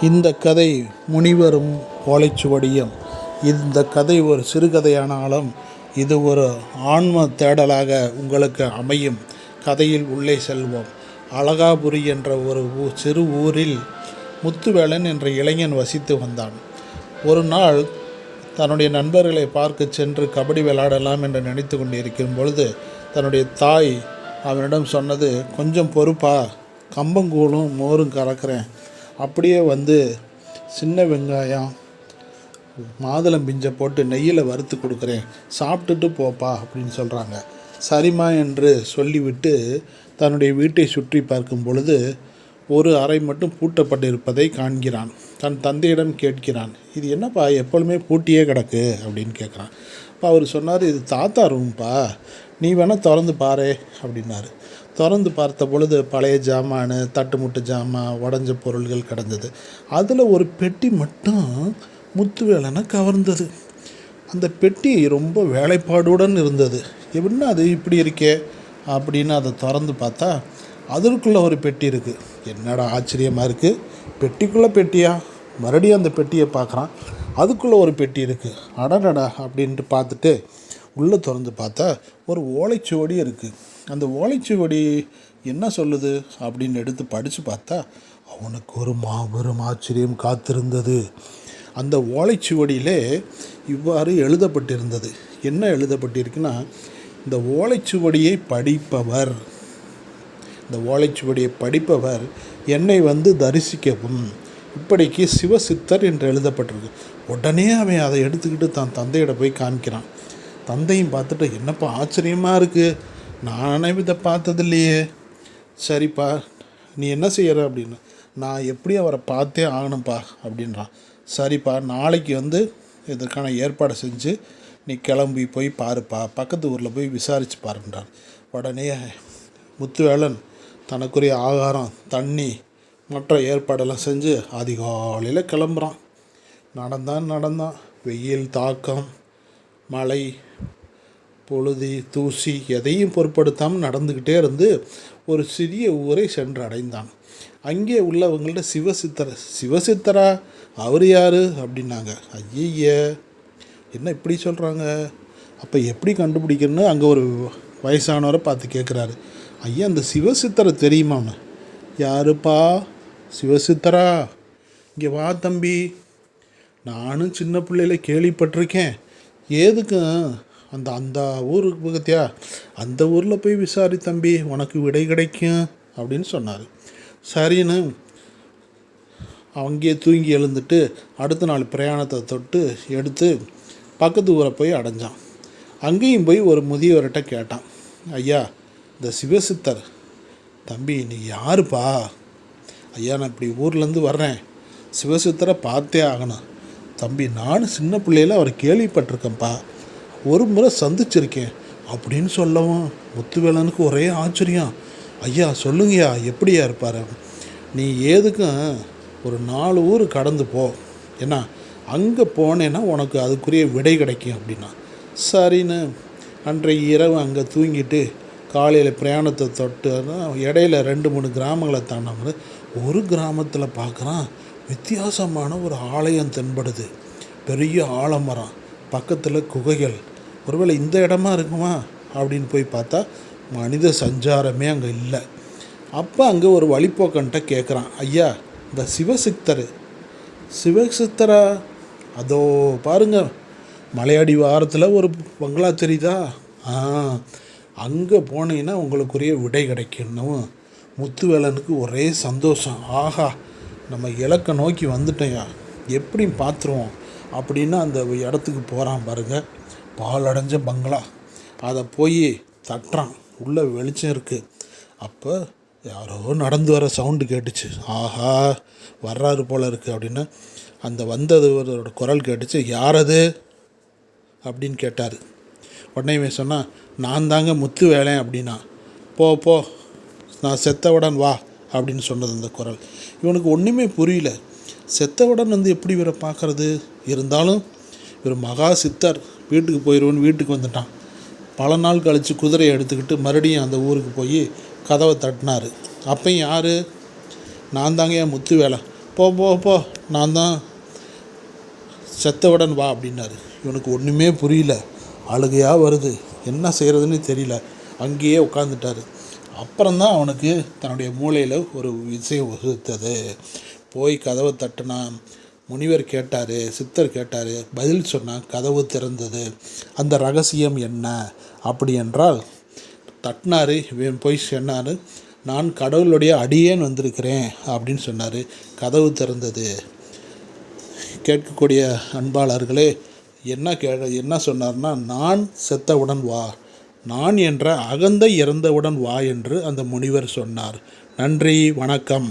இந்த கதை முனிவரும் ஓலைச்சுவடியும். இந்த கதை ஒரு சிறுகதையானாலும் இது ஒரு ஆன்ம தேடலாக உங்களுக்கு அமையும். கதையில் உள்ளே செல்வோம். அழகாபுரி என்ற ஒரு சிறு ஊரில் முத்துவேலன் என்ற இளைஞன் வசித்து வந்தான். ஒரு நாள் தன்னுடைய நண்பர்களை பார்க்க சென்று கபடி விளையாடலாம் என்று நினைத்து கொண்டிருக்கும் பொழுது தன்னுடைய தாய் அவனிடம் சொன்னது, கொஞ்சம் பொறுப்பா, கம்பங்கூழும் மோரும் கறக்கிறேன், அப்படியே வந்து சின்ன வெங்காயம் மாதுளம் பிஞ்சை போட்டு நெய்யில் வறுத்து கொடுக்குறேன், சாப்பிட்டுட்டு போப்பா அப்படின்னு சொல்கிறாங்க. சரிம்மா என்று சொல்லிவிட்டு தன்னுடைய வீட்டை சுற்றி பார்க்கும் பொழுது ஒரு அறை மட்டும் பூட்டப்பட்டிருப்பதை காண்கிறான். தன் தந்தையிடம் கேட்கிறான், இது என்னப்பா எப்பொழுதுமே பூட்டியே கிடக்கு அப்படின்னு கேட்குறான். அப்போ அவர் சொன்னார், இது தாத்தா ரூம்பா, நீ வேணால் திறந்து பாரு அப்படின்னாரு. திறந்து பார்த்த பொழுது பழைய ஜாமான், தட்டுமுட்டு ஜாமான், உடஞ்ச பொருள்கள் கிடந்தது. அதில் ஒரு பெட்டி மட்டும் முத்துவேலனை கவர்ந்தது. அந்த பெட்டி ரொம்ப வேலைப்பாடுடன் இருந்தது. எப்படின்னா அது இப்படி இருக்கே அப்படின்னு அதை திறந்து பார்த்தா அதற்குள்ளே ஒரு பெட்டி இருக்குது. என்னடா ஆச்சரியமாக இருக்குது, பெட்டிக்குள்ளே பெட்டியா? மறுபடியும் அந்த பெட்டியை பார்க்குறான். அதுக்குள்ளே ஒரு பெட்டி இருக்குது. அடடடா அப்படின்ட்டு பார்த்துட்டு உள்ளே திறந்து பார்த்தா ஒரு ஓலைச்சுவடி இருக்குது. அந்த ஓலைச்சுவடி என்ன சொல்லுது அப்படின்னு எடுத்து படித்து பார்த்தா அவனுக்கு ஒரு மாபெரும் ஆச்சரியம் காத்திருந்தது. அந்த ஓலைச்சுவடியிலே இவ்வாறு எழுதப்பட்டிருந்தது. என்ன எழுதப்பட்டிருக்குன்னா, இந்த ஓலைச்சுவடியை படிப்பவர் என்னை வந்து தரிசிக்கவும், இப்படிக்கு சிவசித்தர் என்று எழுதப்பட்டிருக்கு. உடனே அவன் அதை எடுத்துக்கிட்டு தான் தந்தையிட போய் காமிக்கிறான். தந்தையும் பார்த்துட்டு, என்னப்பா ஆச்சரியமாக இருக்குது, நானே இதை பார்த்ததில்லையே. சரிப்பா, நீ என்ன செய்கிற அப்படின்னு. நான் எப்படி அவரை பார்த்தே ஆகணும்ப்பா அப்படின்றான். சரிப்பா, நாளைக்கு வந்து இதற்கான ஏற்பாடை செஞ்சு நீ கிளம்பி போய் பாருப்பா, பக்கத்து ஊரில் போய் விசாரித்து பாருன்றான். உடனே முத்துவேலன் தனக்குரிய ஆகாரம், தண்ணி, மற்ற ஏற்பாடெல்லாம் செஞ்சு அதிகாலையில் கிளம்புறான். நடந்தான். வெயில் தாக்கம், மழை, பொழுதி, தூசி எதையும் பொருட்படுத்தாமல் நடந்துக்கிட்டே இருந்து ஒரு சிறிய ஊரை சென்று அடைந்தான். அங்கே உள்ளவங்கள்ட்ட சிவசித்தரா, அவர் யார் அப்படின்னாங்க. ஐய, என்ன இப்படி சொல்கிறாங்க, அப்போ எப்படி கண்டுபிடிக்கணும்னு அங்கே ஒரு வயசானவரை பார்த்து கேட்குறாரு. ஐயா, அந்த சிவசித்தரை தெரியுமான்னு. யாருப்பா சிவசித்தரா? இங்கே வா தம்பி, நானும் சின்ன பிள்ளையில கேள்விப்பட்டிருக்கேன். ஏதுக்கு அந்த ஊருக்கு பக்கத்தியா, அந்த ஊரில் போய் விசாரி தம்பி, உனக்கு விடை கிடைக்கும் அப்படின்னு சொன்னார். சரின்னு அங்கேயே தூங்கி எழுந்துட்டு அடுத்த நாள் பிரயாணத்தை தொட்டு எடுத்து பக்கத்து ஊரை போய் அடைஞ்சான். அங்கேயும் போய் ஒரு முதியவர்கிட்ட கேட்டான், ஐயா, இந்த சிவசித்தர் தம்பி நீ யாருப்பா? ஐயா, நான் இப்படி ஊர்லேருந்து வர்றேன், சிவசித்தரை பார்த்தே ஆகணும் தம்பி, நானும் சின்ன பிள்ளையில அவர் கேள்விப்பட்டிருக்கேன்ப்பா, ஒரு முறை சந்திச்சிருக்கேன் அப்படின்னு சொல்லவும் முத்துவேலனுக்கு ஒரே ஆச்சரியம். ஐயா சொல்லுங்கய்யா, எப்படியா இருப்பார்? நீ ஏதுக்கும் ஒரு 4 ஊர் கடந்து போ, ஏன்னா அங்கே போனேன்னா உனக்கு அதுக்குரிய விடை கிடைக்கும் அப்படின்னா. சரின்னு அன்றைய இரவு அங்கே தூங்கிட்டு காலையில் பிரயாணத்தை தொட்டு இடையில 2-3 கிராமங்களை தாண்டாமல் ஒரு கிராமத்தில் பார்க்குறான், வித்தியாசமான ஒரு ஆலயம் தென்படுது. பெரிய ஆலமரம், பக்கத்தில் குகைகள். ஒருவேளை இந்த இடமா இருக்குமா அப்படின்னு போய் பார்த்தா மனித சஞ்சாரமே அங்கே இல்லை. அப்போ அங்கே ஒரு வழிப்போக்கன்ட்ட கேட்குறான், ஐயா, இந்த சிவசித்தரா அதோ பாருங்க, மலையாடி வாரத்தில் ஒரு பங்களா தெரியுதா, அங்கே போனீங்கன்னா உங்களுக்குரிய விடை கிடைக்கணும். முத்துவேலனுக்கு ஒரே சந்தோஷம். ஆஹா, நம்ம இலக்கை நோக்கி வந்துட்டோயா, எப்படியும் பார்த்துருவோம் அப்படின்னு அந்த இடத்துக்கு போகிறான். பாருங்கள், பால் அடைஞ்ச பங்களா. அதை போய் தட்டுறான். உள்ளே வெளிச்சம் இருக்குது. அப்போ யாரோ நடந்து வர சவுண்டு கேட்டுச்சு. ஆஹா, வர்றாரு போல் இருக்குது அப்படின்னு அந்த வந்ததோட குரல் கேட்டுச்சு. யார் அது அப்படின்னு கேட்டார். உடனே இவன் சொன்னால், நான் தாங்க முத்துவேலன் அப்படின்னா. போ, நான் செத்தவுடன் வா அப்படின்னு சொன்னது அந்த குரல். இவனுக்கு ஒன்றுமே புரியல. செத்தவுடன் வந்து எப்படி இவரை பார்க்குறது? இருந்தாலும் இவர் மகா சித்தர், வீட்டுக்கு போயிடுவோன்னு வீட்டுக்கு வந்துட்டான். பல நாள் கழித்து குதிரையை எடுத்துக்கிட்டு மறுபடியும் அந்த ஊருக்கு போய் கதவை தட்டினார். அப்பையும் யார்? நான் தாங்க என் முத்துவேலை. போ போ போ, நான் தான் செத்தவுடன் வா அப்படின்னாரு. இவனுக்கு ஒன்றுமே புரியல, அழுகையாக வருது, என்ன செய்கிறதுன்னு தெரியல, அங்கேயே உட்காந்துட்டார். அப்புறம்தான் அவனுக்கு தன்னுடைய மூளையில் ஒரு விஷயம் வகுத்தது. போய் கதவை தட்டினான். முனிவர் கேட்டார், சித்தர் கேட்டார், பதில் சொன்னால் கதவு திறந்தது. அந்த ரகசியம் என்ன அப்படி என்றால், தட்டினார். இவன் போய் சொன்னார், நான் கடவுளுடைய அடியேன் வந்திருக்கிறேன் அப்படின்னு சொன்னார். கதவு திறந்தது. கேட்கக்கூடிய அன்பாளர்களே, என்ன சொன்னார்னா, நான் செத்தவுடன் வா, நான் என்ற அகந்தை இறந்தவுடன் வா என்று அந்த முனிவர் சொன்னார். நன்றி, வணக்கம்.